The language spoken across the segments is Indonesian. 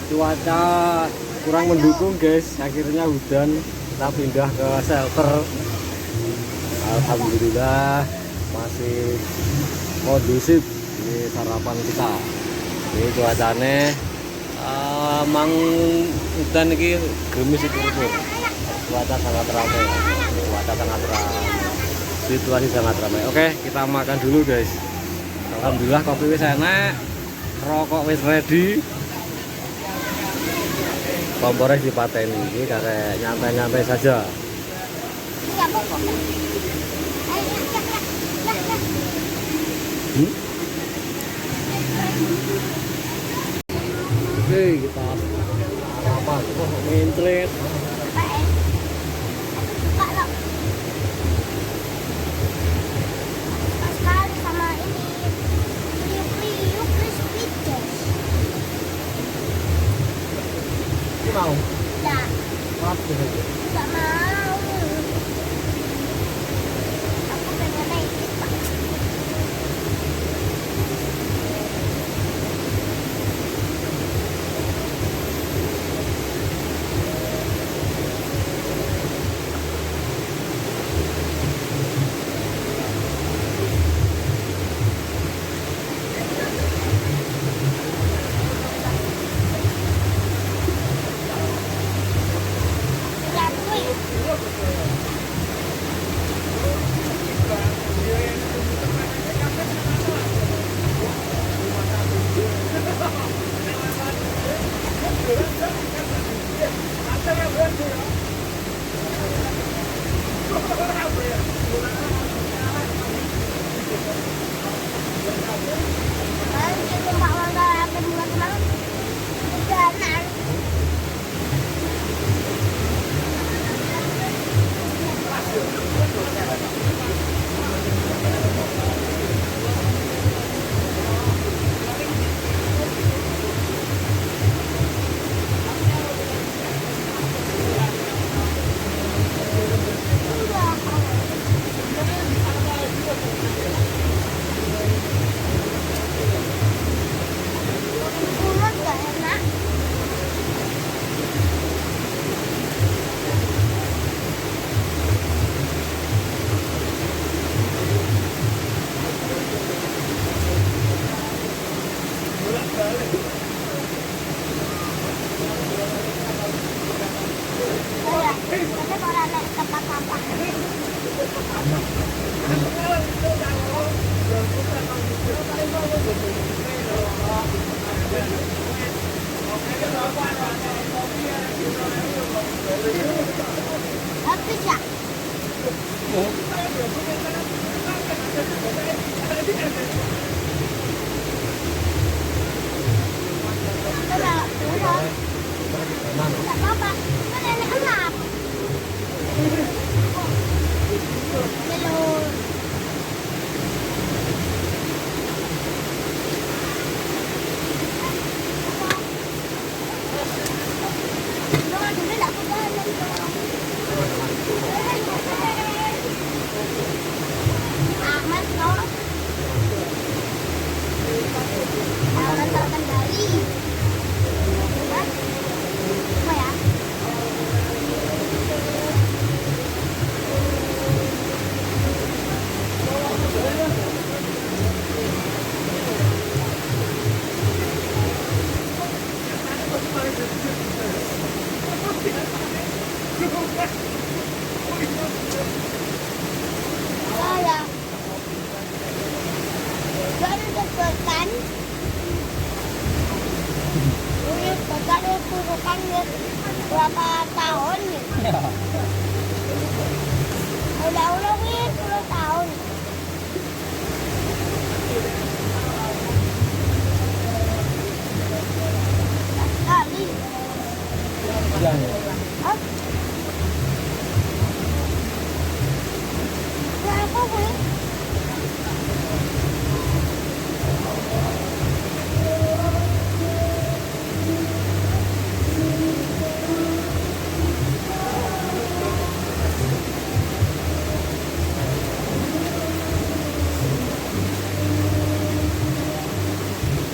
cuaca kurang mendukung guys, akhirnya hujan, kita pindah ke shelter. Alhamdulillah masih kondusif ini sarapan kita. Ini cuacanya emang hujan ini gerimis itu, cuaca sangat ramai, situasi sangat ramai. Oke, kita makan dulu guys. Alhamdulillah kopi wis enak, rokok wis ready, kompornya dipateni ini kayak nyantai-nyantai saja. Oke, kita sarapan. Oh, mencret. Mau? Ya. Apa itu? Enggak mau. Aku pengen naik Pak. Habis ya? Enggak apa-apa, kan nenek enak. Belum. Aman loh. Aman terkendali. Apa ya? Oh ya. Jangan deg-degan. Ini degan itu bukan berapa tahun nih? Udah-udah nih 10 tahun. Sekali. Hah? Kenapa gue?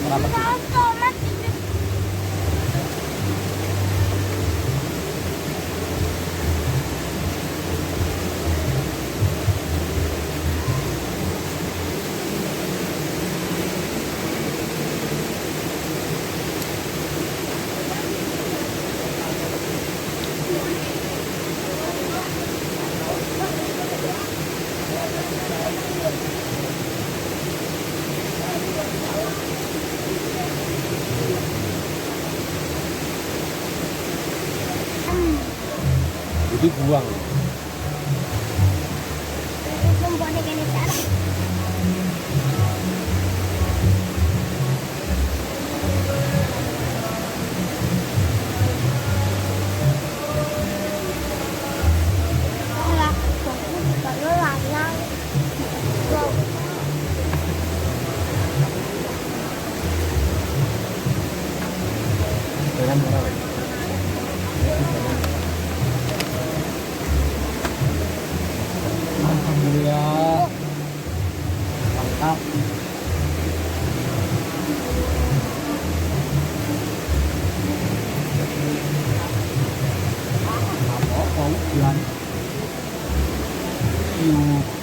Kenapa? Kenapa, Mas? dibuang. Membuatnya gini cara. Lah, kalau larang. Jangan marah. Alhamdulillah. Mantap. Apa kau bilang? Yuk.